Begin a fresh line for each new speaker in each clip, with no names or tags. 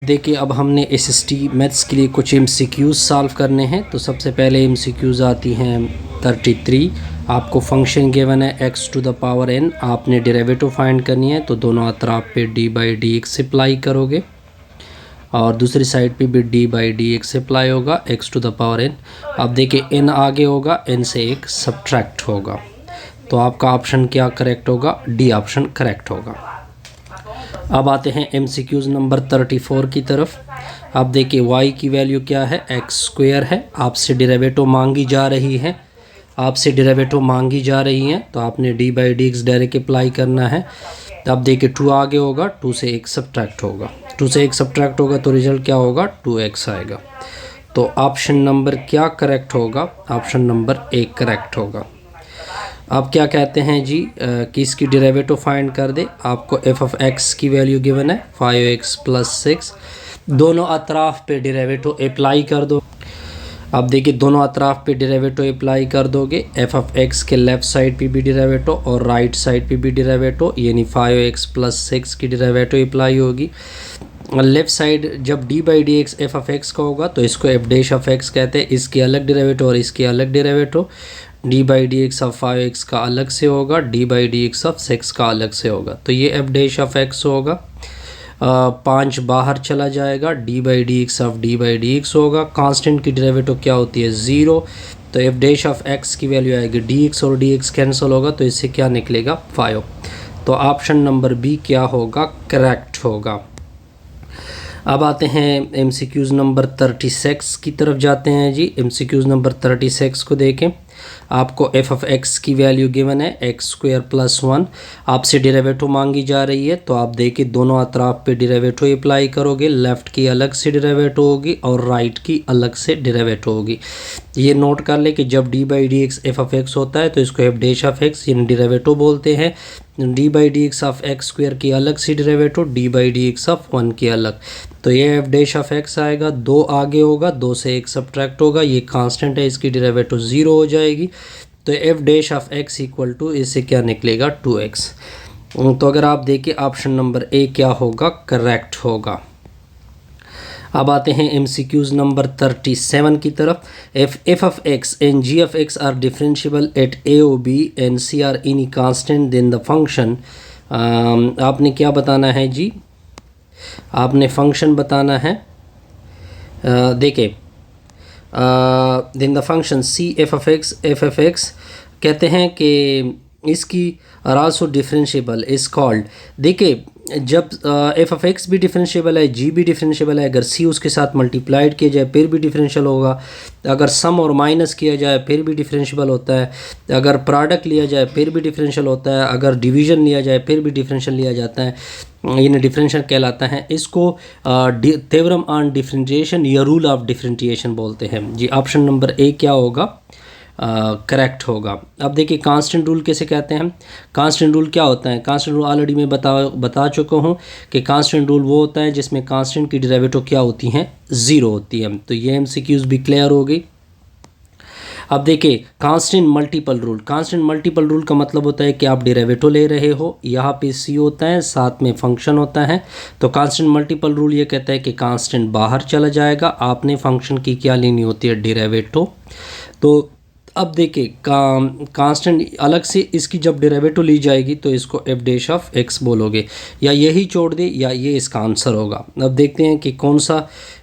देखिए अब हमने एसएसटी मैथ्स के लिए कुछ एमसीक्यूज़ सॉल्व करने हैं। तो सबसे पहले एमसीक्यूज़ आती हैं 33। आपको फंक्शन गिवन है x to the power n, आपने डेरिवेटिव फाइंड करनी है। तो दोनों अतराफ पे d/dx अप्लाई करोगे और दूसरी साइड पे भी d/dx अप्लाई होगा x to the power n। अब देखिए n आगे होगा, n से एक सब्ट्रैक्ट होगा, तो आपका ऑप्शन क्या करेक्ट होगा? डी ऑप्शन करेक्ट होगा। अब आते हैं एमसीक्यूज़ नंबर 34 की तरफ। अब देखिए y की वैल्यू क्या है? एक्स स्क्वायर है। आपसे डेरिवेटिव मांगी जा रही है, तो आपने d/dx डायरेक्ट अप्लाई करना है। अब देखिए 2 आगे होगा, 2 से 1 सब्ट्रैक्ट होगा, तो रिजल्ट क्या होगा? 2x आएगा। तो ऑप्शन नंबर क्या करेक्ट होगा? ऑप्शन नंबर ए करेक्ट होगा। अब क्या कहते हैं जी कि इसकी डेरिवेटिव फाइंड कर दे। आपको एफ ऑफ एक्स की वैल्यू गिवन है 5x + 6। दोनों अतराफ पे डेरिवेटिव अप्लाई कर दो। अब देखिए दोनों अतराफ पे डेरिवेटिव अप्लाई कर दोगे। एफ ऑफ एक्स के लेफ़्ट साइड पे भी डेरिवेटिव और राइट साइड पे भी डेरिवेटिव, यानी 5x + 6 की डेरिवेटिव अप्लाई होगी। लेफ़्ट साइड जब d/dx एफ ऑफ एक्स का होगा तो इसको एफ डैश ऑफ एक्स कहते हैं। इसकी अलग डेरिवेटिव और इसकी अलग डेरिवेटिव। d/dx ऑफ 5x का अलग से होगा, d/dx ऑफ 6 का अलग से होगा। तो ये एफ डैश ऑफ एक्स होगा। 5 बाहर चला जाएगा, d/dx ऑफ d/dx होगा। कांस्टेंट की डेरिवेटिव क्या होती है? 0। तो एफ डैश ऑफ एक्स की वैल्यू आएगी dx और dx कैंसिल होगा, तो इससे क्या निकलेगा? 5। तो ऑप्शन नंबर बी क्या होगा? करेक्ट होगा। अब आते हैं एमसीक्यूज़ नंबर 36 की तरफ जाते हैं जी। एमसीक्यूज़ नंबर 36 को देखें। आपको एफ ऑफ एक्स की वैल्यू गिवन है x² + 1। आपसे डेरिवेटिव मांगी जा रही है, तो आप देखिए दोनों अतराफ पे डेरिवेटिव अप्लाई करोगे। लेफ़्ट की अलग से डेरिवेटिव होगी और राइट की अलग से डेरिवेटिव होगी। ये नोट कर ले कि जब d/dx एफ ऑफ एक्स होता है तो इसको एफ डैश ऑफ एक्स यानी डेरिवेटिव बोलते हैं। d/dx ऑफ x² की अलग से डेरिवेटिव, d/dx ऑफ 1 की अलग। तो ये एफ डैश ऑफ एक्स आएगा, 2 आगे होगा, 2 से 1 सब्ट्रैक्ट होगा। ये कांस्टेंट है, इसकी डेरिवेटिव 0 हो जाएगी। तो F dash of X equal to इससे क्या निकलेगा? 2x। तो अगर आप देखिए ऑप्शन नंबर ए क्या होगा? करेक्ट होगा। अब आते हैं एमसीक्यूज़ नंबर 37 की तरफ। F of X and G of X are differentiable at a or b and c are any constant then the function. आपने क्या बताना है जी? आपने फंक्शन बताना है। देखिए then the function C F of X कहते हैं कि इसकी are also differentiable is called. देखिए जब एफ ऑफ एक्स भी डिफरेंशिएबल है, जी भी डिफरेंशिएबल है, अगर सी उसके साथ मल्टीप्लाइड किया जाए फिर भी डिफरेंशियल होगा। अगर सम और माइनस किया जाए फिर भी डिफरेंशिएबल होता है। अगर प्रोडक्ट लिया जाए फिर भी डिफरेंशियल होता है। अगर डिवीज़न लिया जाए फिर भी डिफरेंशियल लिया जाता है, यानी डिफरेंशियल कहलाता है। इसको थ्योरम ऑन डिफरेंशिएशन या रूल ऑफ डिफरेंशिएशन बोलते हैं जी। ऑप्शन नंबर ए क्या होगा? करेक्ट होगा। अब देखिए कांस्टेंट रूल कैसे कहते हैं? कांस्टेंट रूल क्या होता है? कांस्टेंट रूल ऑलरेडी मैं बता चुका हूँ कि कांस्टेंट रूल वो होता है जिसमें कांस्टेंट की डेरिवेटिव क्या होती हैं? 0 होती है। तो ये एमसीक्यूज़ भी क्लियर हो गई। अब देखिए कांस्टेंट मल्टीपल रूल का मतलब होता है कि आप डेरिवेटिव ले रहे हो, यहाँ पे c होता है, साथ में फंक्शन होता है। तो कांस्टेंट मल्टीपल रूल ये कहता है कि कांस्टेंट बाहर चला जाएगा, आपने फंक्शन की क्या लेनी होती है? डेरिवेटिव। तो अब देखिए कांस्टेंट अलग से इसकी जब डेरिवेटिव ली जाएगी तो इसको एफ डैश ऑफ एक्स बोलोगे, या यही छोड़ दे या ये इसका आंसर होगा। अब देखते हैं कि कौन सा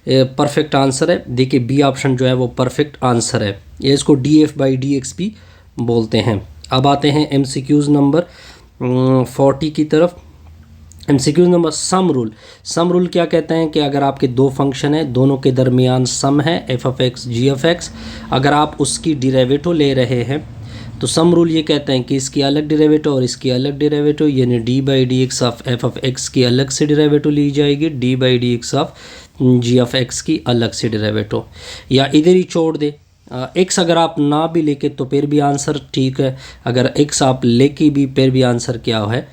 परफेक्ट आंसर है। देखिए बी ऑप्शन जो है वो परफेक्ट आंसर है। ये इसको df/dx भी बोलते हैं। अब आते हैं एमसीक्यूज़ नंबर 40 की तरफ। एमसीक्यूज़ नंबर सम रूल क्या कहते हैं कि अगर आपके दो फंक्शन है, दोनों के दरमियान सम है F of X G of X, अगर आप उसकी डेरिवेटिव ले रहे हैं तो सम रूल ये कहते हैं कि इसकी अलग डेरिवेटिव और इसकी अलग डेरिवेटिव, यानी d/dx of F of x की अलग से डेरिवेटिव ली जाएगी, d/dx of ji of x की अलग से डेरिवेटिव, या इधर ही छोड़ दे। एक्स अगर आप ना भी लेके तो फिर भी आंसर ठीक है, अगर एक्स आप लेके भी फिर भी आंसर क्या है?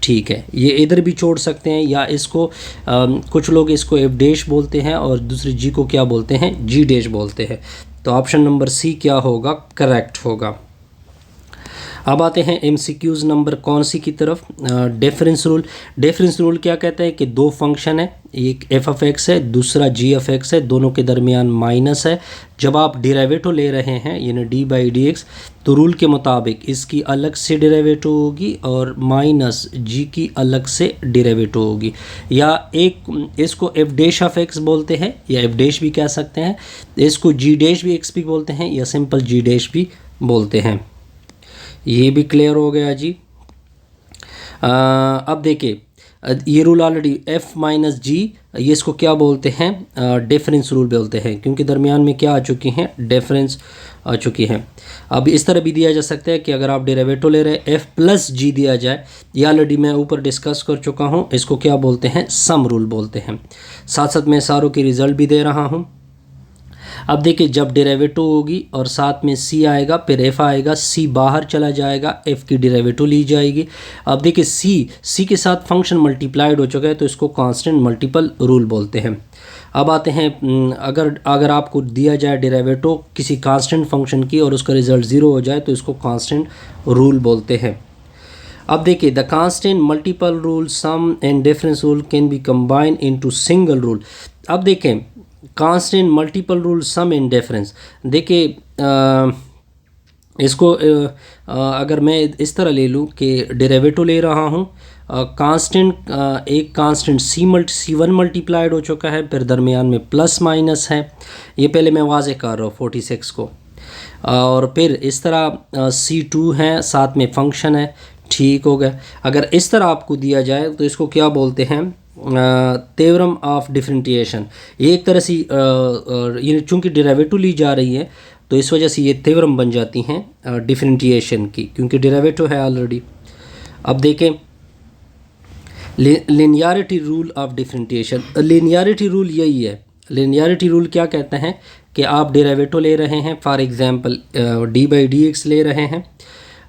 ठीक है। ये इधर भी छोड़ सकते हैं, या इसको कुछ लोग इसको एफ डैश बोलते हैं और दूसरी जी को क्या बोलते हैं? जी डैश बोलते हैं। तो ऑप्शन नंबर सी क्या होगा? करेक्ट होगा। अब आते हैं MCQs नंबर कौन सी की तरफ। Difference rule. डिफरेंस रूल क्या कहता है कि दो फंक्शन है, एक f(x) है, दूसरा g(x) है, दोनों के दरमियान माइनस है। जब आप डेरिवेटिव ले रहे हैं यानी d/dx, तो रूल के मुताबिक इसकी अलग से डेरिवेटिव होगी और माइनस g की अलग से डेरिवेटिव होगी। या एक इसको f' बोलते हैं या f' भी कह सकते हैं, इसको g' भी x भी बोलते हैं या सिंपल g' भी बोलते हैं। ये भी क्लियर हो गया जी। अब देखिए ये रूल ऑलरेडी f-g, ये इसको क्या बोलते हैं, डिफरेंस रूल बोलते हैं, क्योंकि दरमियान में क्या आ चुकी हैं, डिफरेंस आ चुकी हैं। अब इस तरह भी दिया जा सकता है कि अगर आप डेरिवेटिव ले रहे हैं f+g दिया जाए, ये ऑलरेडी मैं ऊपर डिस्कस कर चुका हूँ, इसको क्या बोलते हैं, सम रूल बोलते हैं। साथ साथ मैं सारों की रिज़ल्ट भी दे रहा हूँ। अब देखिए जब डेरिवेटिव होगी और साथ में c आएगा, फिर f आएगा, c बाहर चला जाएगा, f की डेरिवेटिव ली जाएगी। अब देखिए c के साथ फंक्शन मल्टीप्लाइड हो चुका है, तो इसको कांस्टेंट मल्टीपल रूल बोलते हैं। अब आते हैं अगर आपको दिया जाए डेरिवेटिव किसी कांस्टेंट फंक्शन की और उसका रिजल्ट 0 हो जाए, तो इसको कांस्टेंट रूल बोलते हैं। अब देखिए the constant multiple rule sum and difference rule can be combined into single rule. अब देखें constant multiple rule sum and difference, देखिए इसको अगर मैं इस तरह ले लूँ कि डेरिवेटिव ले रहा हूँ, एक कांस्टेंट C1 मल्टीप्लाइड हो चुका है, फिर दरमियान में प्लस माइनस है, ये पहले मैं वाज़े कर रहा हूँ 46 को, और फिर इस तरह C2 है, साथ में फंक्शन है, ठीक हो गया। अगर इस तरह आपको दिया जाए तो इसको क्या बोलते हैं, थ्योरम ऑफ डिफरेंटिएशन। ये एक तरह से ये चूँकि डेरिवेटिव ली जा रही है, तो इस वजह से ये थ्योरम बन जाती हैं डिफरेंटिएशन की, क्योंकि डेरिवेटिव है ऑलरेडी। अब देखें linearity rule of differentiation. Linearity rule यही है। लिनियरिटी रूल क्या कहते हैं कि आप डेरिवेटिव ले रहे हैं, फॉर एग्जांपल d/dx ले रहे हैं,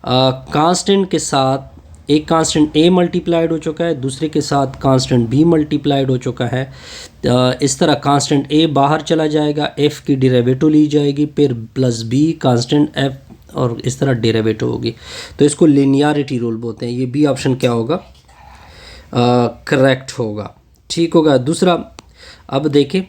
कांस्टेंट के साथ एक कांस्टेंट a मल्टीप्लाइड हो चुका है, दूसरे के साथ कांस्टेंट b मल्टीप्लाइड हो चुका है। इस तरह कांस्टेंट a बाहर चला जाएगा, f की डेरिवेटिव ली जाएगी, फिर प्लस b कांस्टेंट f और इस तरह डेरिवेटिव होगी, तो इसको लिनियरिटी रूल बोलते हैं। ये बी ऑप्शन क्या होगा, करेक्ट होगा, ठीक होगा। दूसरा अब देखें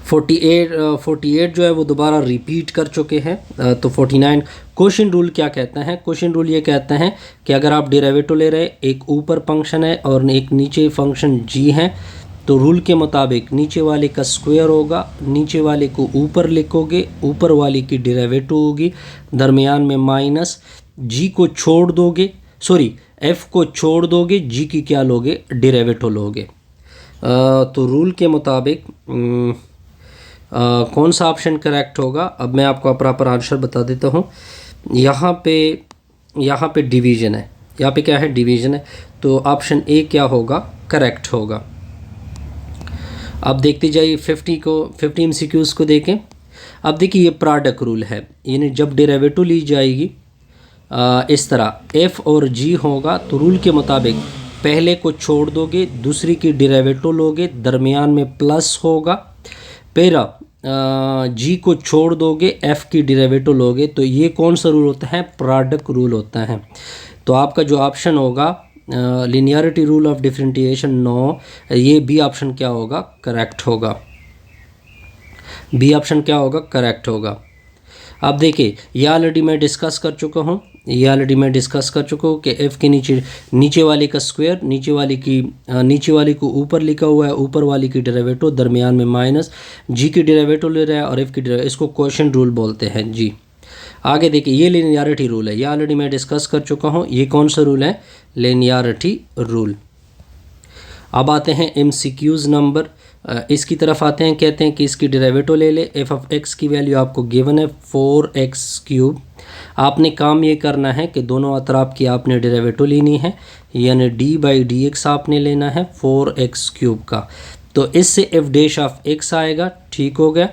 48 जो है वो दोबारा रिपीट कर चुके हैं, तो 49 क्वेश्चन रूल क्या कहता है। क्वेश्चन रूल ये कहता है कि अगर आप डेरिवेटिव ले रहे हैं, एक ऊपर फंक्शन है और एक नीचे फंक्शन g है, तो रूल के मुताबिक नीचे वाले का स्क्वायर होगा, नीचे वाले को ऊपर लिखोगे, ऊपर वाले की डेरिवेटिव होगी, दरमियान में माइनस, g को छोड़ दोगे, सॉरी f को छोड़ दोगे, g की क्या लोगे, डेरिवेटिव लोगे। तो रूल के मुताबिक कौन सा ऑप्शन करेक्ट होगा, अब मैं आपको प्रॉपर आंसर बता देता हूँ। यहाँ पे डिवीज़न है, यहाँ पे क्या है, डिवीज़न है, तो ऑप्शन ए क्या होगा, करेक्ट होगा। अब देखते जाइए 50 MCQs को देखें। अब देखिए ये प्रोडक्ट रूल है, यानी जब डेरिवेटिव ली जाएगी इस तरह f और g होगा, तो रूल के मुताबिक पहले को छोड़ दोगे, दूसरी की डेरिवेटिव लोगे, दरमियान में प्लस होगा, फिर g को छोड़ दोगे, f की डेरिवेटिव लोगे, तो ये कौन सा रूल होता है, प्रोडक्ट रूल होता है। तो आपका जो ऑप्शन होगा लिनियरिटी रूल ऑफ डिफरेंटिएशन 9, ये बी ऑप्शन क्या होगा, करेक्ट होगा। बी ऑप्शन क्या होगा, करेक्ट होगा। अब देखिए ये ऑलरेडी मैं डिस्कस कर चुका हूँ, कि f के नीचे वाले का स्क्वायर, नीचे वाले को ऊपर लिखा हुआ है, ऊपर वाली की डेरिवेटिव, दरमियान में माइनस, g की डेरिवेटिव ले रहा है और f की डेरिवेटिव, इसको क्वेश्चन रूल बोलते हैं जी। आगे देखिए ये लिनियरिटी रूल है, ये ऑलरेडी मैं डिस्कस कर चुका हूँ। ये कौन सा रूल है, लिनियरिटी रूल। अब आते हैं MCQs नंबर, इसकी तरफ आते हैं। कहते हैं कि इसकी डेरिवेटिव ले ले, f(x) की वैल्यू आपको गिवन है 4x³। आपने काम ये करना है कि दोनों अतराफ की आपने डेरिवेटिव लेनी है, यानी d/dx आपने लेना है 4x³ का, तो इससे f' आएगा, ठीक हो गया।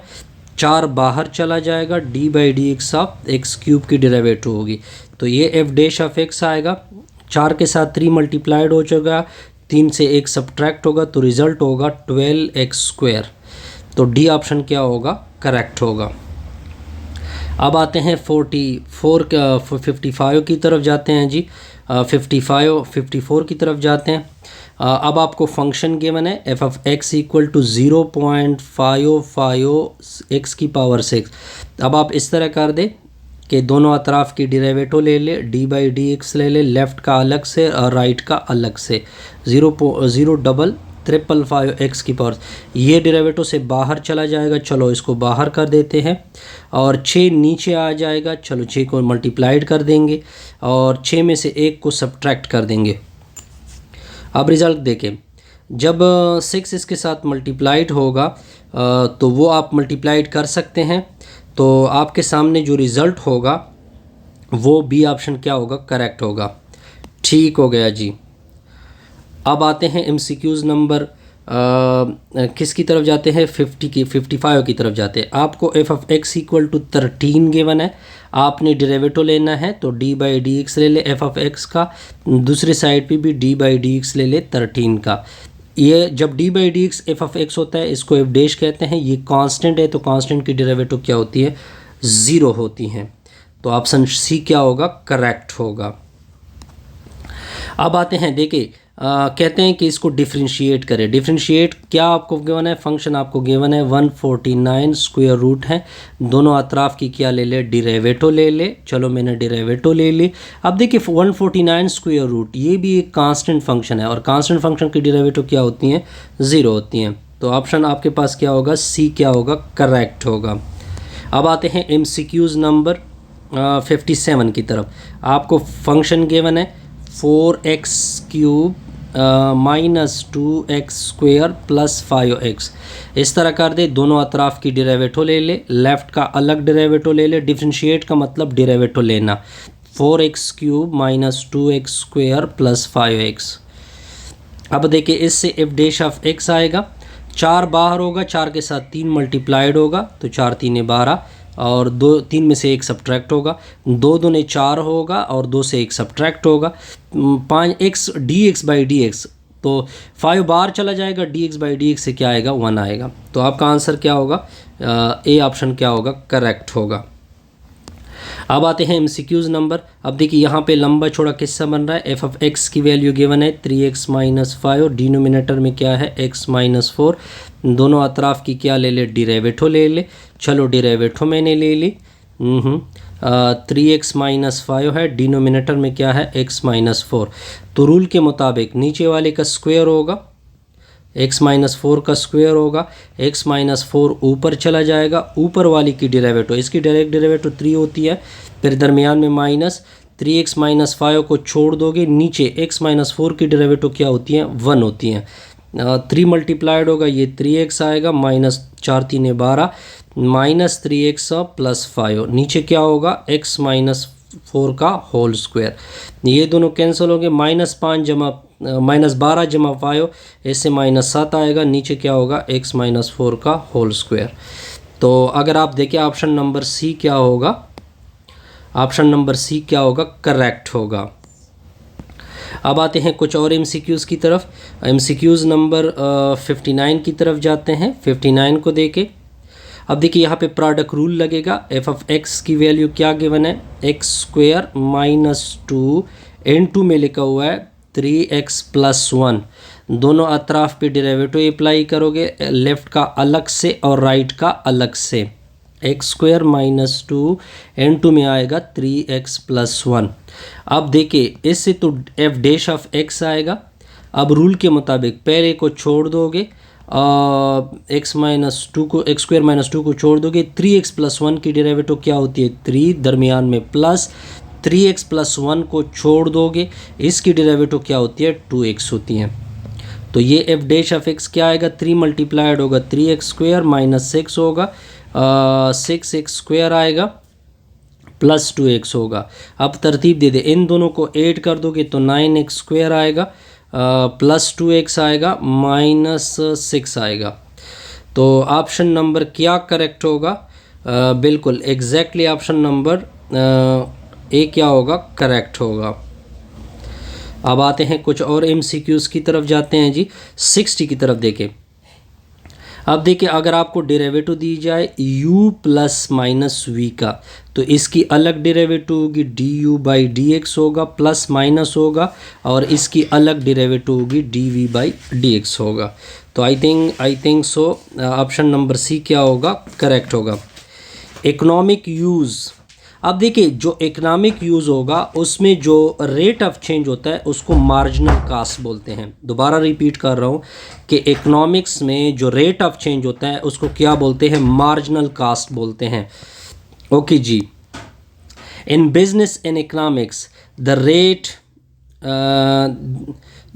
4 बाहर चला जाएगा, d/dx ऑफ x³ की डेरिवेटिव होगी, तो ये f' आएगा। 4 के साथ 3 मल्टीप्लाइड हो चुका, 3 से 1 सब्ट्रैक्ट होगा, तो रिज़ल्ट होगा 12x²। तो डी ऑप्शन क्या होगा, करेक्ट होगा। अब आते हैं 55 की तरफ जाते हैं जी। 54 की तरफ जाते हैं। अब आपको फंक्शन गिवन है F of X equal to 0.55 X की पावर 6। अब आप इस तरह कर दे कि दोनों अतराफ़ की डेरिवेटिव ले ले, डी बाई डी एक्स ले ले, लेफ़्ट का अलग से और राइट का अलग से। 0.555 एक्स की पावर, ये डेरिवेटिव से बाहर चला जाएगा, चलो इसको बाहर कर देते हैं। और 6 नीचे आ जाएगा, चलो 6 को मल्टीप्लाइड कर देंगे और 6 में से 1 को सब्ट्रैक्ट कर देंगे। अब रिज़ल्ट देखें, जब 6 इसके साथ मल्टीप्लाइड होगा तो वो आप मल्टीप्लाइड कर सकते हैं, तो आपके सामने जो रिज़ल्ट होगा वो बी ऑप्शन क्या होगा, करेक्ट होगा। ठीक हो गया जी। अब आते हैं MCQs नंबर किसकी तरफ जाते हैं, 55 की तरफ जाते हैं। आपको F of X equal to 13 given है, आपने डेरिवेटिव लेना है तो डी बाई डी एक्स ले ले एफ ऑफ एक्स का, दूसरी साइड पे भी डी बाई डी एक्स ले ले 13 का। ये जब D by D x F of x होता है इसको एफ डैश कहते हैं। ये कांस्टेंट है तो कांस्टेंट की डेरिवेटिव क्या होती है, 0 होती हैं। तो ऑप्शन सी क्या होगा, करेक्ट होगा। अब आते हैं, देखिए कहते हैं कि इसको डिफ्रेंशिएट करें। डिफ्रेंशिएट क्या आपको गिवन है, फंक्शन आपको गिवन है 149 स्क्वायर रूट है, दोनों अतराफ़ की क्या ले ले, डेरिवेटिव ले ले। चलो मैंने डेरिवेटिव ले ली। अब देखिए 149 स्क्वायर रूट ये भी एक कांस्टेंट फंक्शन है और कांस्टेंट फंक्शन की डेरिवेटिव क्या होती हैं, 0 होती हैं। तो ऑप्शन आपके पास क्या होगा, सी क्या होगा, करेक्ट होगा। अब आते हैं MCQs नंबर 57 की तरफ। आपको फंक्शन गिवन है 4x³ -2x² + 5x। इस तरह कर दे, दोनों अतराफ़ की डेरिवेटिव ले ले, लेफ़्ट का अलग डेरिवेटिव ले ले। डिफ्रेंशिएट का मतलब डेरिवेटिव लेना। 4x³ -2x² + 5x। अब देखिए इससे एफ डैश ऑफ एक्स आएगा, 4 बाहर होगा, 4 के साथ 3 मल्टीप्लाइड होगा तो 4 3 12 और 3 में से 1 सब्ट्रैक्ट होगा, 2 दूने 4 होगा और 2 से 1 सब्ट्रैक्ट होगा। 5x dx by D x, तो 5 बाहर चला जाएगा, dx बाई डी एक्स से क्या आएगा, 1 आएगा। तो आपका आंसर क्या होगा, ए ऑप्शन क्या होगा, करेक्ट होगा। अब आते हैं MCQs नंबर। अब देखिए यहाँ पे लंबा छोड़ा किस्सा बन रहा है। एफ ऑफ एक्स की वैल्यू गिवन है 3x - 5, डिनोमिनेटर में क्या है, x - 4। दोनों अतराफ़ की क्या ले ले, डेरिवेटिव ले ले। चलो डेरिवेटिव मैंने ले ली। 3x - 5 है, डिनोमिनेटर में क्या है, x - 4। तो रूल के मुताबिक नीचे वाले का स्क्वायर होगा, x - 4 का स्क्वायर होगा, x - 4 ऊपर चला जाएगा, ऊपर वाली की डेरिवेटिव, इसकी डायरेक्ट डेरिवेटिव 3 होती है, फिर दरमियान में माइनस 3x - 5 को छोड़ दोगे, नीचे x - 4 की डेरिवेटिव क्या होती हैं, 1 होती हैं। 3 मल्टीप्लाइड होगा, ये 3x आएगा, -4 3 12 -3x + 5, नीचे क्या होगा, x - 4 का होल स्क्वायर। ये दोनों कैंसिल होंगे, -5 जमा -12 जमा 5, इससे -7 आएगा, नीचे क्या होगा, x - 4 का होल स्क्वायर। तो अगर आप देखें ऑप्शन नंबर सी क्या होगा, ऑप्शन नंबर सी क्या होगा, करेक्ट होगा। अब आते हैं कुछ और MCQs की तरफ। MCQs नंबर 59 की तरफ जाते हैं। 59 को देखें। अब देखिए यहाँ पे प्रोडक्ट रूल लगेगा। एफ ऑफ एक्स की वैल्यू क्या गिवन है, x² - 2 N2 में लिखा हुआ है 3x + 1। दोनों अतराफ़ पे डेरिवेटिव अप्लाई करोगे, लेफ़्ट का अलग से और राइट का अलग से। x² - 2 N2 में आएगा 3x + 1। अब देखिए इससे तो एफ डैश ऑफ एक्स आएगा। अब रूल के मुताबिक पहले को छोड़ दोगे, x - 2 को, x² - 2 को छोड़ दोगे, 3x + 1 की डेरिवेटिव क्या होती है, 3, दरमियान में प्लस 3x + 1 को छोड़ दोगे, इसकी डेरिवेटिव क्या होती है, 2x होती हैं। तो ये एफ डैश ऑफ एक्स क्या आएगा, 3 मल्टीप्लाइड होगा, 3x² - 6 होगा, 6x² आएगा + 2x होगा। अब तरतीब दे दे, इन दोनों को ऐड कर दोगे तो 9x² आएगा, + 2x आएगा, -6 आएगा। तो ऑप्शन नंबर क्या करेक्ट होगा, बिल्कुल एग्जैक्टली ऑप्शन नंबर ए क्या होगा, करेक्ट होगा। अब आते हैं कुछ और MCQs की तरफ जाते हैं जी। 60 की तरफ देखें। अब देखिए अगर आपको डेरिवेटिव दी जाए u + - v का, तो इसकी अलग डेरिवेटिव होगी D U by D X होगा, प्लस माइनस होगा, और इसकी अलग डेरिवेटिव होगी D V by D X होगा। तो I think so option number C क्या होगा, करेक्ट होगा। इकोनॉमिक यूज़, अब देखिए जो इकोनॉमिक यूज़ होगा उसमें जो रेट ऑफ चेंज होता है उसको मार्जिनल कास्ट बोलते हैं। दोबारा रिपीट कर रहा हूँ कि इकोनॉमिक्स में जो रेट ऑफ चेंज होता है उसको क्या बोलते हैं, मार्जिनल कास्ट बोलते हैं। ओके जी। In business in economics the rate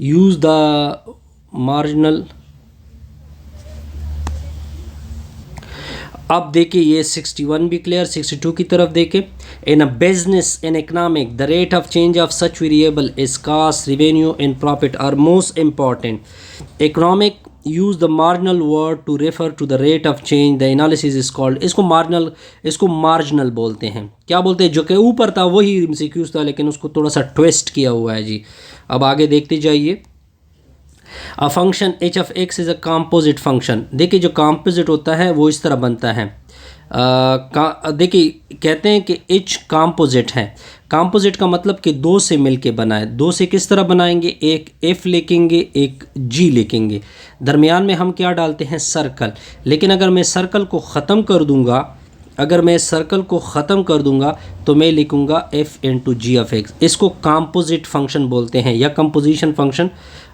use the marginal, अब देखिए ये 61 भी क्लियर, 62 की तरफ देखें। In a business in economic the rate of change of such variable is cost, revenue and profit are most important. Economic use the marginal word to refer to the rate of change, the analysis is called. इसको marginal बोलते हैं। क्या बोलते हैं, जो कि ऊपर था वही एमसीक्यूज था लेकिन उसको थोड़ा सा ट्विस्ट किया हुआ है जी। अब आगे देखते जाइए। अ function H of X is a composite function. देखिए जो कॉम्पोजिट होता है वो इस तरह बनता है। देखिए कहते हैं कि एच कॉम्पोजिट है। कॉम्पोजिट का मतलब कि दो से मिलके बना है। दो से किस तरह बनाएंगे, एक एफ लिखेंगे एक जी लिखेंगे, दरमियान में हम क्या डालते हैं, सर्कल। लेकिन अगर मैं सर्कल को ख़त्म कर दूंगा तो मैं लिखूंगा F into G of X. इसको कॉम्पोजिट फंक्शन बोलते हैं या कंपोजिशन फंक्शन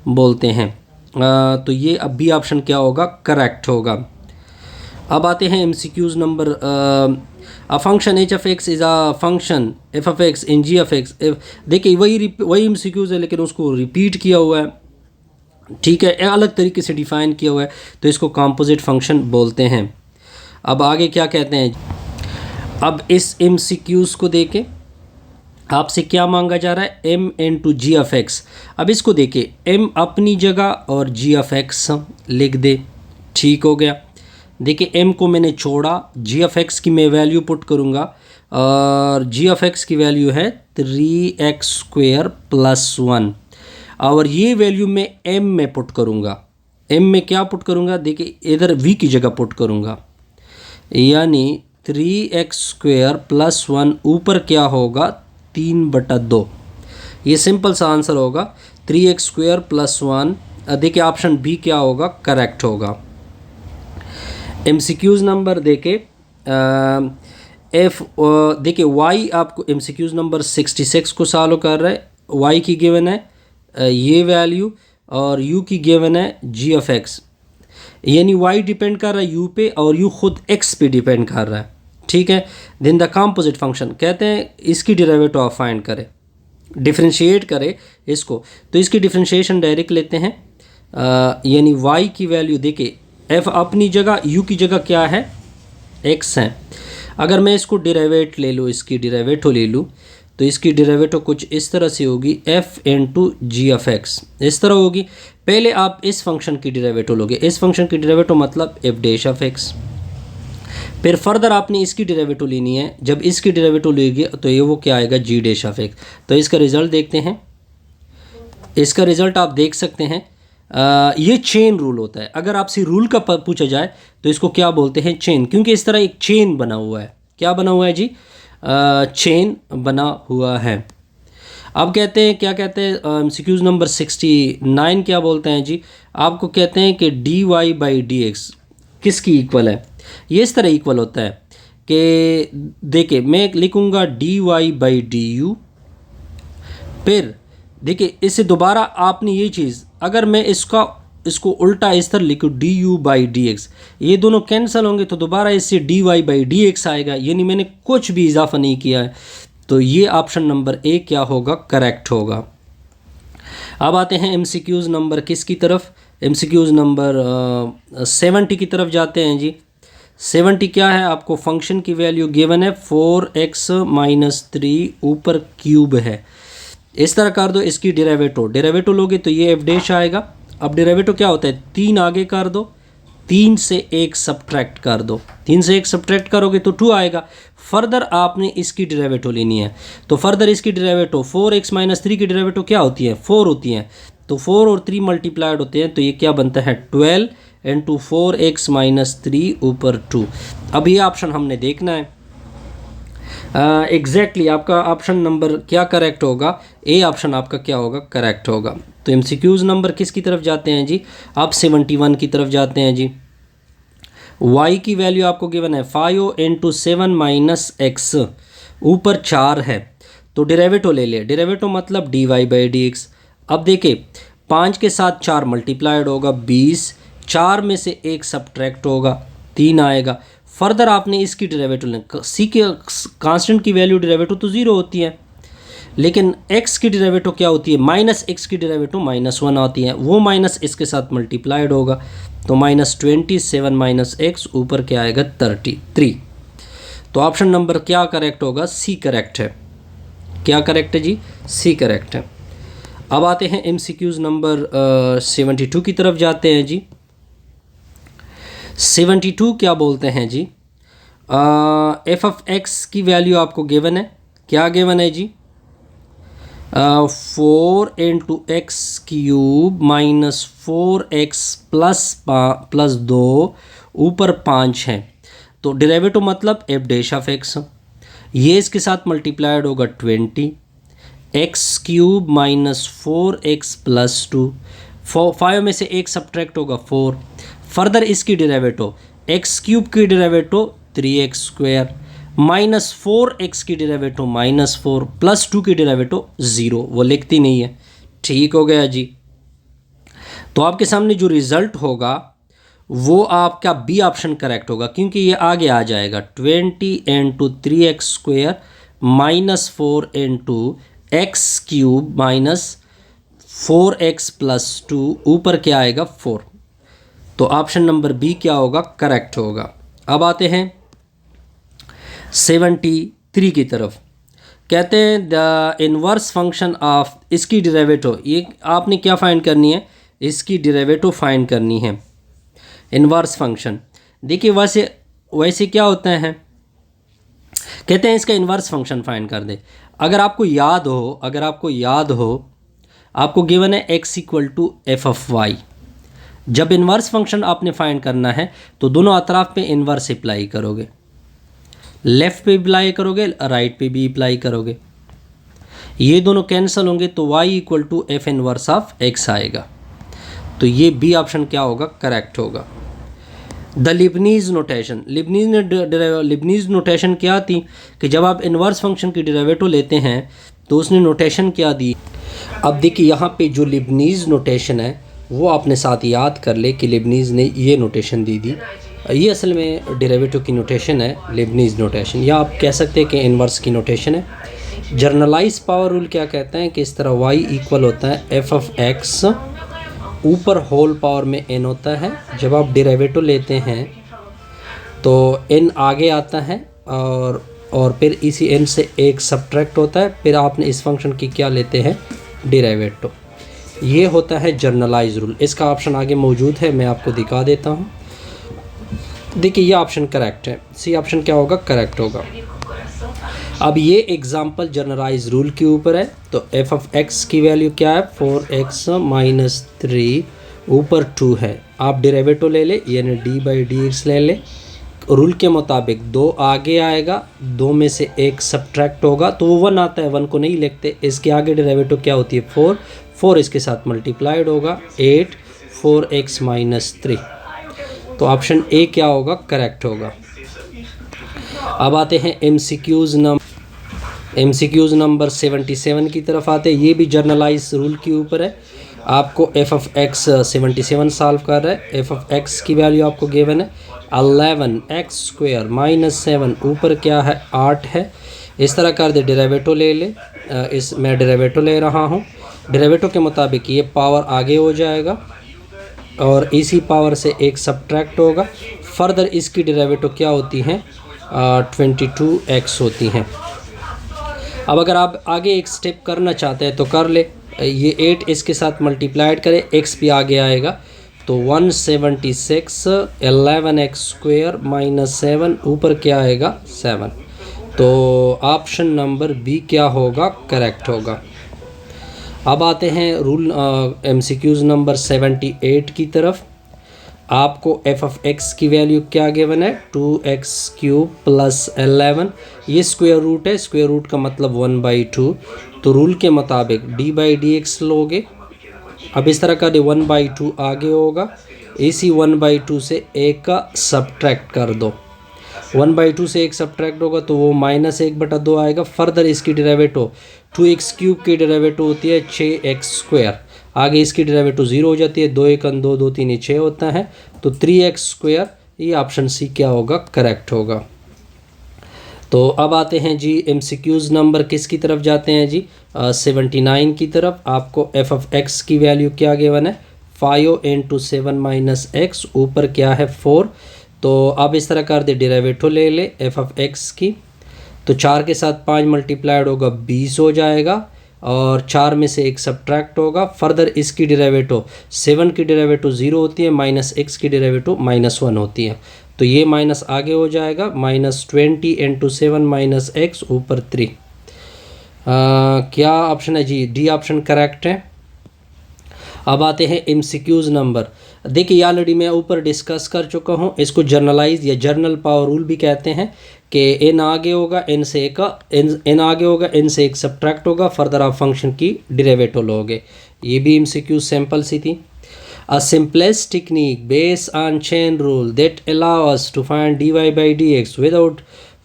बोलते हैं। तो ये अब भी ऑप्शन क्या होगा, करेक्ट होगा। अब आते हैं MCQs number. A function H of X is a function F of X in G of X. देखिए वही एमसीक्यूज है लेकिन उसको रिपीट किया हुआ है, ठीक है, अलग तरीके से डिफ़ाइन किया हुआ है, तो इसको कंपोजिट फंक्शन बोलते हैं। अब आगे क्या कहते हैं, अब इस एमसीक्यूज को देखें, आपसे क्या मांगा जा रहा है, m into G of X. अब इसको देखिए, m अपनी जगह और g ऑफ एक्स लिख दे, ठीक हो गया। देखिए m को मैंने छोड़ा, g ऑफ एक्स की मैं वैल्यू पुट करूँगा और g ऑफ एक्स की वैल्यू है 3x² + 1 और ये वैल्यू मैं m में पुट करूँगा। m में क्या पुट करूँगा, देखिए इधर v की जगह पुट करूँगा, यानी 3x² + 1 ऊपर क्या होगा 3/2। ये सिंपल सा आंसर होगा 3x² + 1। देखिए ऑप्शन बी क्या होगा, करेक्ट होगा। एमसीक्यूज नंबर देखे देखिए y आपको एमसीक्यूज नंबर 66 को सॉल्व कर रहा है। y की गिवन है ये वैल्यू और u की गिवन है g ऑफ x, यानी y डिपेंड कर रहा है u पे और u खुद x पे डिपेंड कर रहा है, ठीक है। देन द कंपोजिट फंक्शन कहते हैं इसकी डेरिवेटिव आप फाइंड करें, डिफरेंशिएट करें इसको, तो इसकी डिफरेंशिएशन डायरेक्ट लेते हैं। यानी y की वैल्यू देखिए f अपनी जगह, u की जगह क्या है, x है। अगर मैं इसको डेरिवेट ले लूँ, इसकी डेरिवेटिव ले लूँ, तो इसकी डेरिवेटिव कुछ इस तरह से होगी f into G of X, इस तरह होगी। पहले आप इस फंक्शन की डेरिवेटिव लोगे, इस फंक्शन की डेरिवेटिव मतलब f डैश ऑफ x, फिर फर्दर आपने इसकी डेरिवेटिव लेनी है। जब इसकी डेरिवेटिव लेगी तो ये वो क्या आएगा, जी डैश ऑफ एक्स। तो इसका रिज़ल्ट देखते हैं, इसका रिज़ल्ट आप देख सकते हैं। ये चेन रूल होता है। अगर आपसे रूल का पूछा जाए तो इसको क्या बोलते हैं, चेन, क्योंकि इस तरह एक चेन बना हुआ है। क्या बना हुआ है जी, चेन बना हुआ है। अब कहते हैं, क्या कहते हैं, एमसीक्यूज नंबर 69 क्या बोलते हैं जी, आपको कहते हैं कि dy/dx किसकी इक्वल है। ये इस तरह इक्वल होता है कि देखिए मैं लिखूँगा dy/du, फिर देखिए इससे दोबारा आपने ये चीज़, अगर मैं इसको उल्टा इस तरह लिखूँ du/dx, ये दोनों कैंसिल होंगे तो दोबारा इससे dy/dx आएगा, यानी मैंने कुछ भी इजाफा नहीं किया है। तो ये ऑप्शन नंबर ए क्या होगा, करेक्ट होगा। अब आते हैं एमसीक्यूज नंबर किसकी तरफ, एमसीक्यूज नंबर 70 की तरफ जाते हैं जी। 70 क्या है, आपको फंक्शन की वैल्यू गिवन है 4x - 3 ऊपर क्यूब है, इस तरह कर दो। इसकी डेरिवेटिव लोगे तो ये f डैश आएगा। अब डेरिवेटिव क्या होता है, 3 आगे कर दो, 3 से 1 सब्ट्रैक्ट कर दो, 3 से 1 सब्ट्रैक्ट करोगे तो 2 आएगा। फर्दर आपने इसकी डेरिवेटिव लेनी है, तो फर्दर इसकी डेरिवेटिव 4x - 3 की डेरिवेटिव क्या होती है, 4 होती है। तो 4 और 3 मल्टीप्लाइड होते हैं तो ये क्या बनता है, 12 इंटू 4x - 3 ऊपर 2। अब ये ऑप्शन हमने देखना है। एग्जैक्टली आपका ऑप्शन नंबर क्या करेक्ट होगा, ए ऑप्शन आपका क्या होगा, करेक्ट होगा। तो एमसीक्यूज़ नंबर किसकी तरफ जाते हैं जी, आप 71 की तरफ जाते हैं जी। y की वैल्यू आपको गिवन है 5 इंटू 7 माइनस एक्स, ऊपर 4 है तो डेरिवेटिव ले ले, डेरिवेटिव मतलब dy बाई डी एक्स। अब देखिए 5 के साथ 4 मल्टीप्लाइड होगा 20, 4 में से 1 सब्ट्रैक्ट होगा 3 आएगा। फर्दर आपने इसकी डेरिवेटिव लें, सी के कांस्टेंट की वैल्यू डेरिवेटिव तो 0 होती है, लेकिन x की डेरिवेटिव क्या होती है, माइनस एक्स की डेरिवेटिव -1 आती है, वो माइनस इसके साथ मल्टीप्लाइड होगा तो -27 माइनस एक्स, ऊपर क्या आएगा 33। तो ऑप्शन नंबर क्या करेक्ट होगा, सी करेक्ट है। क्या करेक्ट है जी, सी करेक्ट है। अब आते हैं एमसीक्यूज़ नंबर 72 की तरफ जाते हैं जी। 72 क्या बोलते हैं जी, एफ ऑफ एक्स की वैल्यू आपको गिवन है, क्या गिवन है जी, 4 into x cube minus 4x plus 2 ऊपर 5 है, तो डेरिवेटिव मतलब एफ डैश ऑफ एक्स, ये इसके साथ मल्टीप्लाइड होगा 20, x cube minus 4x plus 2, 5 में से 1 सब्ट्रैक्ट होगा 4, फर्दर इसकी डेरिवेटिव एक्स क्यूब की derivative 3x square, minus 4x की डेरिवेटिव -4, प्लस 2 की डेरिवेटिव 0, वो लिखती नहीं है। ठीक हो गया जी। तो आपके सामने जो रिज़ल्ट होगा वो आपका बी ऑप्शन करेक्ट होगा, क्योंकि ये आगे आ जाएगा 20 into 3x square -4 into x cube minus 4x plus 2, ऊपर क्या आएगा 4। तो ऑप्शन नंबर बी क्या होगा, करेक्ट होगा। अब आते हैं 73 की तरफ। कहते हैं द इनवर्स फंक्शन ऑफ, इसकी डेरिवेटिव, ये आपने क्या फाइंड करनी है, इसकी डेरिवेटिव फाइंड करनी है। इनवर्स फंक्शन देखिए वैसे क्या होता है, कहते हैं इसका इनवर्स फंक्शन फाइंड कर दे। अगर आपको याद हो आपको गिवन है x equal to F of Y. जब इनवर्स फंक्शन आपने फाइंड करना है तो दोनों अतराफ पे इनवर्स अप्लाई करोगे, लेफ़्ट पे अप्लाई करोगे, राइट पे भी अप्लाई करोगे, ये दोनों कैंसिल होंगे तो y equal to F inverse of x आएगा। तो ये बी ऑप्शन क्या होगा, करेक्ट होगा। द लिबनीज़ नोटेशन, लिबनीज़ नोटेशन क्या थी कि जब आप इनवर्स फंक्शन की डेरिवेटिव लेते हैं तो उसने नोटेशन क्या दी। अब देखिए यहाँ पे जो लिबनीज़ नोटेशन है वो आपने साथ याद कर ले कि लिबनीज़ ने ये नोटेशन दी थी, ये असल में डेरिवेटिव की नोटेशन है लिबनीज़ नोटेशन, या आप कह सकते हैं कि इनवर्स की नोटेशन है। जर्नलाइज पावर रूल क्या कहता है कि इस तरह y इक्वल होता है एफ ऑफ एक्स, ऊपर होल पावर में n होता है। जब आप डेरिवेटिव लेते हैं तो n आगे आता है और फिर इसी n से एक सब्ट्रैक्ट होता है, फिर आपने इस फंक्शन की क्या लेते हैं, डेरिवेटिव। ये होता है जर्नलाइज रूल। इसका ऑप्शन आगे मौजूद है, मैं आपको दिखा देता हूँ। देखिए ये ऑप्शन करेक्ट है, सी ऑप्शन क्या होगा, करेक्ट होगा। अब ये एग्जांपल जनरलाइज रूल के ऊपर है, तो एफ ऑफ एक्स की वैल्यू क्या है, 4x माइनस 3 ऊपर 2 है। आप डेरिवेटिव ले ले, यानी डी बाई डी एक्स ले ले। रूल के मुताबिक 2 आगे आएगा, 2 में से 1 सब्ट्रैक्ट होगा तो वो 1 आता है, 1 को नहीं लिखते। इसके आगे डेरिवेटिव क्या होती है, 4 इसके साथ मल्टीप्लाइड होगा 8, 4x माइनस 3। तो ऑप्शन ए क्या होगा, करेक्ट होगा। अब आते हैं एमसीक्यूज़ नंबर 77 की तरफ आते हैं। ये भी जर्नलाइज रूल के ऊपर है। आपको एफ ऑफ एक्स 77 सॉल्व कर रहा है। एफ ऑफ एक्स की वैल्यू आपको गिवन है 11x स्क्वायर माइनस 7, ऊपर क्या है 8 है। इस तरह कर दे, डेरिवेटिव ले ले। मैं डेरिवेटिव ले रहा हूँ। डेरिवेटिव के मुताबिक ये पावर आगे हो जाएगा और इसी पावर से एक सब्ट्रैक्ट होगा। फर्दर इसकी डेरिवेटिव क्या होती हैं, 22x होती हैं। अब अगर आप आगे एक स्टेप करना चाहते हैं तो कर ले। ये 8 इसके साथ मल्टीप्लाइड करें, x भी आगे आएगा तो 176, 11x स्क्वायर माइनस 7, ऊपर क्या आएगा 7। तो ऑप्शन नंबर बी क्या होगा, करेक्ट होगा। अब आते हैं रूल एमसीक्यूज़ नंबर 78 की तरफ। आपको एफ ऑफ एक्स की वैल्यू क्या गिवन है, 2x³ + 11। ये स्क्वायर रूट है, स्क्वायर रूट का मतलब 1/2। तो रूल के मुताबिक d/dx लोगे। अब इस तरह का 1/2 आगे होगा, इसी 1/2 से एक का सब्ट्रैक्ट कर दो। 1/2 से एक सब्ट्रैक्ट होगा तो वो -1/2 आएगा। फर्दर इसकी डेरिवेटिव 2x³ की डेरिवेटिव होती है 6x²। आगे इसकी डेरिवेटिव 0 हो जाती है, 2 1 2 2 3 6 होता है, तो 3x²। ये ऑप्शन सी क्या होगा, करेक्ट होगा। तो अब आते हैं जी MCQs नंबर किसकी तरफ जाते हैं जी, 79 की तरफ। आपको एफ ऑफ एक्स की वैल्यू क्या गिवन है, 5 × 7 - x, ऊपर क्या है 4। तो अब इस तरह कर दे, डेरिवेटिव ले ले एफ ऑफ एक्स की। तो 4 के साथ 5 मल्टीप्लाइड होगा 20 हो जाएगा, और 4 में से एक सब्ट्रैक्ट होगा। फर्दर इसकी डेरिवेटिव 7 की डेरिवेटिव 0 होती है, -x की डेरिवेटिव -1 होती है। तो ये माइनस आगे हो जाएगा, -20 × 7 - x ऊपर 3। क्या ऑप्शन है जी, डी ऑप्शन करेक्ट है। अब आते हैं MCQs नंबर। देखिए ये ऑलरेडी मैं ऊपर डिस्कस कर चुका हूँ। इसको जर्नलाइज या जर्नल पावर रूल भी कहते हैं कि n आगे होगा n से एक n आगे होगा n से एक सब्ट्रैक्ट होगा, फर्दर आप फंक्शन की डेरिवेटिव लोगे। ये भी MCQ सिंपल सी थी। A simplest technique based on chain rule that allow us to find dy/dx without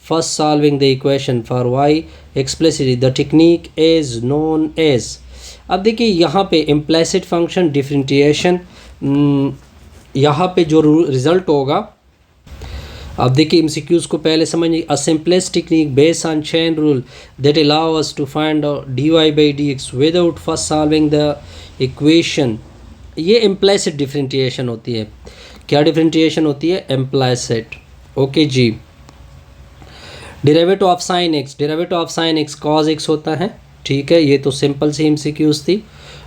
first solving the equation for y explicitly. The technique is known as। अब देखिए यहाँ पे इम्प्लिसिट फंक्शन डिफरेंशिएशन, यहाँ पे जो result होगा, अब देखिए MCQs को पहले समझिए। A simplest technique based on chain rule that allow us to find dy/dx without first solving the equation. ये इम्प्लिसिट डिफरेंशिएशन होती है। क्या डिफरेंशिएशन होती है, इम्प्लिसिट। ओके जी। Derivative of sine X, derivative of sine X cos X होता है, ठीक है। ये तो सिंपल सी MCQs थी।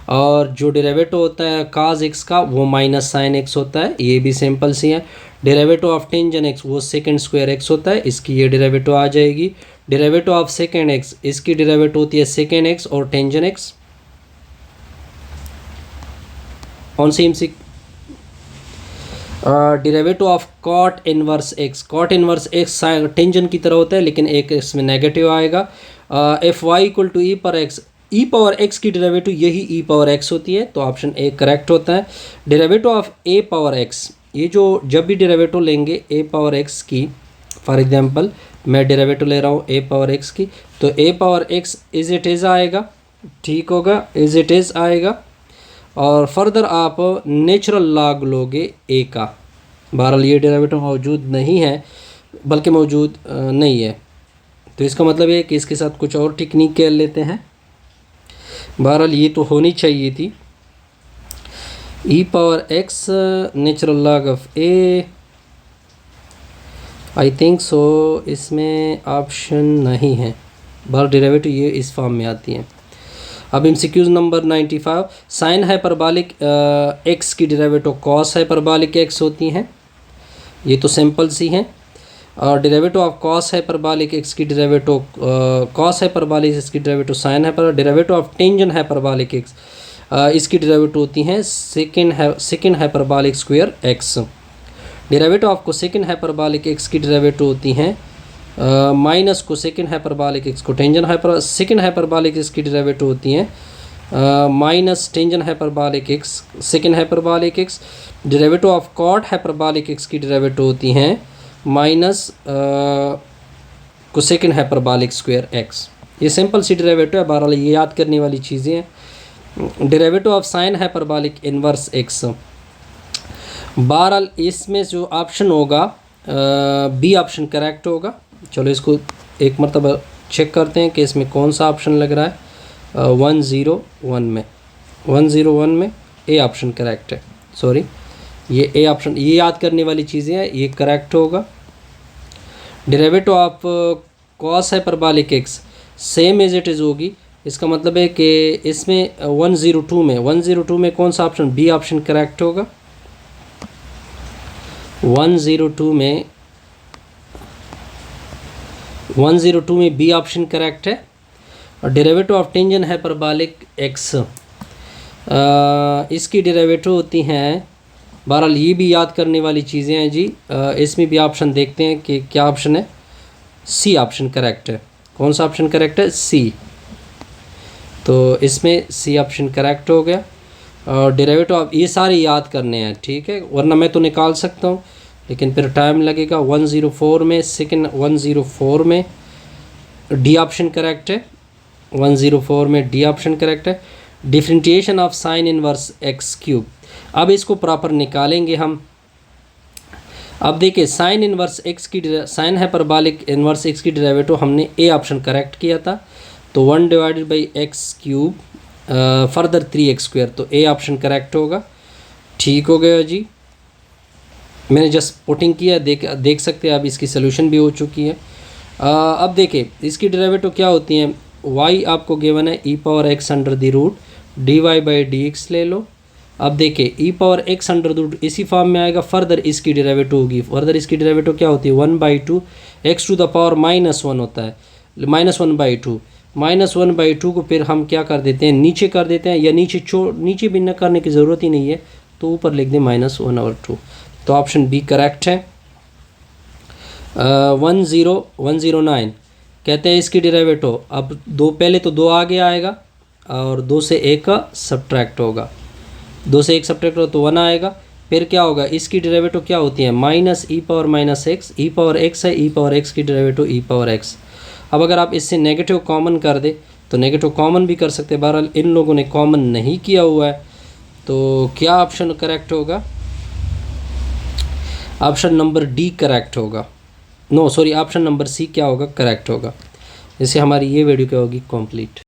और जो डेरिवेटिव होता है cos x का वो -sin x होता है, ये भी सिंपल सी है। डेरिवेटिव ऑफ टेंजन x वो sec² x होता है, इसकी ये डेरिवेटिव आ जाएगी। डेरिवेटिव ऑफ secant x, इसकी डेरिवेटिव होती है secant x और टेंजन x। कौन सी MCQ, derivative of cot inverse x, cot inverse x tangent की तरह होता है, लेकिन एक इसमें नेगेटिव आएगा। fy = e पर x, e पावर x की डेरिवेटिव यही e पावर x होती है, तो ऑप्शन ए करेक्ट होता है। Derivative of a power x, ये जो जब भी डेरिवेटिव लेंगे a पावर x की, फॉर एग्जांपल मैं डेरिवेटिव ले रहा हूँ a पावर x की, तो a power x is it is आएगा, ठीक होगा, इज इट इज़ आएगा। और फर्दर आप नेचुरल लॉग लोगे a का। बहरहाल ये डेरिवेटिव मौजूद नहीं है, बल्कि मौजूद नहीं है, तो इसका मतलब है कि इसके साथ कुछ और टेक्निक कर लेते हैं। बहरहाल ये तो होनी चाहिए थी। e power x natural log of a, I think सो इसमें ऑप्शन नहीं है। बहरहाल डेरिवेटिव ये इस फॉर्म में आती है। अब MCQs number 95। Sign hyperbolic x की डेरिवेटिव कॉस हाइपरबॉलिक x होती हैं, ये तो सिंपल सी हैं। और derivative of cos hyperbolic x की डेरिवेटिव कॉस हाइपरबॉलिक x की derivative sign hyper. Derivative of tangent hyperbolic x, इसकी डेरिवेटिव होती हैं second hyperbolic square x। Derivative of को सेकेंड हाइपरबॉलिक x की डेरिवेटिव होती हैं माइनस को सेकेंड हाइपरबॉलिक x को tangent hyper, second hyperbolic x की डेरिवेटिव होती हैं minus tangent hyperbolic x second hyperbolic x। Derivative of cot hyperbolic x की डेरिवेटिव होती हैं माइनस को सेकेंड हाइपरबॉलिक स्क्वायर x। ये सिंपल सी डेरिवेटिव है, बहरहाल ये याद करने वाली चीज़ें हैं। Derivative of sine hyperbolic inverse x, बहरहाल इसमें जो ऑप्शन होगा बी ऑप्शन करेक्ट होगा। चलो इसको एक मरतबा चेक करते हैं कि इसमें कौन सा ऑप्शन लग रहा है। 101 में ए ऑप्शन करेक्ट है। सॉरी, ये ए ऑप्शन, ये याद करने वाली चीज़ें हैं, ये करेक्ट होगा। Derivative of cos hyperbolic x same as it is होगी, इसका मतलब है कि इसमें 102 में कौन सा ऑप्शन, बी ऑप्शन करेक्ट होगा। 102 में बी ऑप्शन करेक्ट है। और derivative of tangent hyperbolic x, इसकी डेरिवेटिव होती हैं बहरहाल ये भी याद करने वाली चीज़ें हैं जी। इसमें भी ऑप्शन देखते हैं कि क्या ऑप्शन है। सी ऑप्शन करेक्ट है। कौन सा ऑप्शन करेक्ट है? सी। तो इसमें सी ऑप्शन करेक्ट हो गया। और डेरिवेटिव आप ये सारे याद करने हैं, ठीक है, वरना मैं तो निकाल सकता हूँ लेकिन फिर टाइम लगेगा। 104 में सेकंड 104 में डी ऑप्शन करेक्ट है। 104 में डी ऑप्शन करेक्ट है। Differentiation of sine inverse x cube. अब इसको प्रॉपर निकालेंगे हम। अब देखिए साइन इनवर्स एक्स की साइन हाइपरबॉलिक इनवर्स एक्स की डेरिवेटिव हमने ए ऑप्शन करेक्ट किया था। तो 1 divided by x cube further 3x², तो ए ऑप्शन करेक्ट होगा। ठीक हो गया जी। मैंने जस्ट पुटिंग किया, देख सकते हैं। अब इसकी सोल्यूशन भी हो चुकी है। अब देखिए इसकी डेरिवेटिव क्या होती हैं। y आपको गिवन है e power x under the root dy by dx ले लो। अब देखिए e power x under root इसी फॉर्म में आएगा। फर्दर इसकी डेरिवेटिव होगी। फर्दर इसकी डेरिवेटिव क्या होती है? 1/2 x टू द पावर -1 होता है। -1/2 -1/2 को फिर हम क्या कर देते हैं? नीचे कर देते हैं, या नीचे भी न करने की ज़रूरत ही नहीं है, तो ऊपर लिख दें -1/2। तो ऑप्शन बी करेक्ट है। 109 कहते हैं इसकी डेरिवेटिव। अब दो पहले तो 2 आगे आएगा और 2 से 1 का सब्ट्रैक्ट होगा। 2 से 1 सब्ट्रैक्ट हो तो 1 आएगा। फिर क्या होगा? इसकी डेरिवेटिव क्या होती है? -e power -x। e power x है, e पावर x की डेरिवेटिव e पावर x। अब अगर आप इससे नेगेटिव कॉमन कर दे तो नेगेटिव कॉमन भी कर सकते हैं। बहरहाल इन लोगों ने कॉमन नहीं किया हुआ है, तो क्या ऑप्शन करेक्ट होगा? ऑप्शन नंबर डी करेक्ट होगा। No sorry, option number C क्या होगा? करेक्ट होगा। इससे हमारी ये वीडियो क्या होगी? कंप्लीट।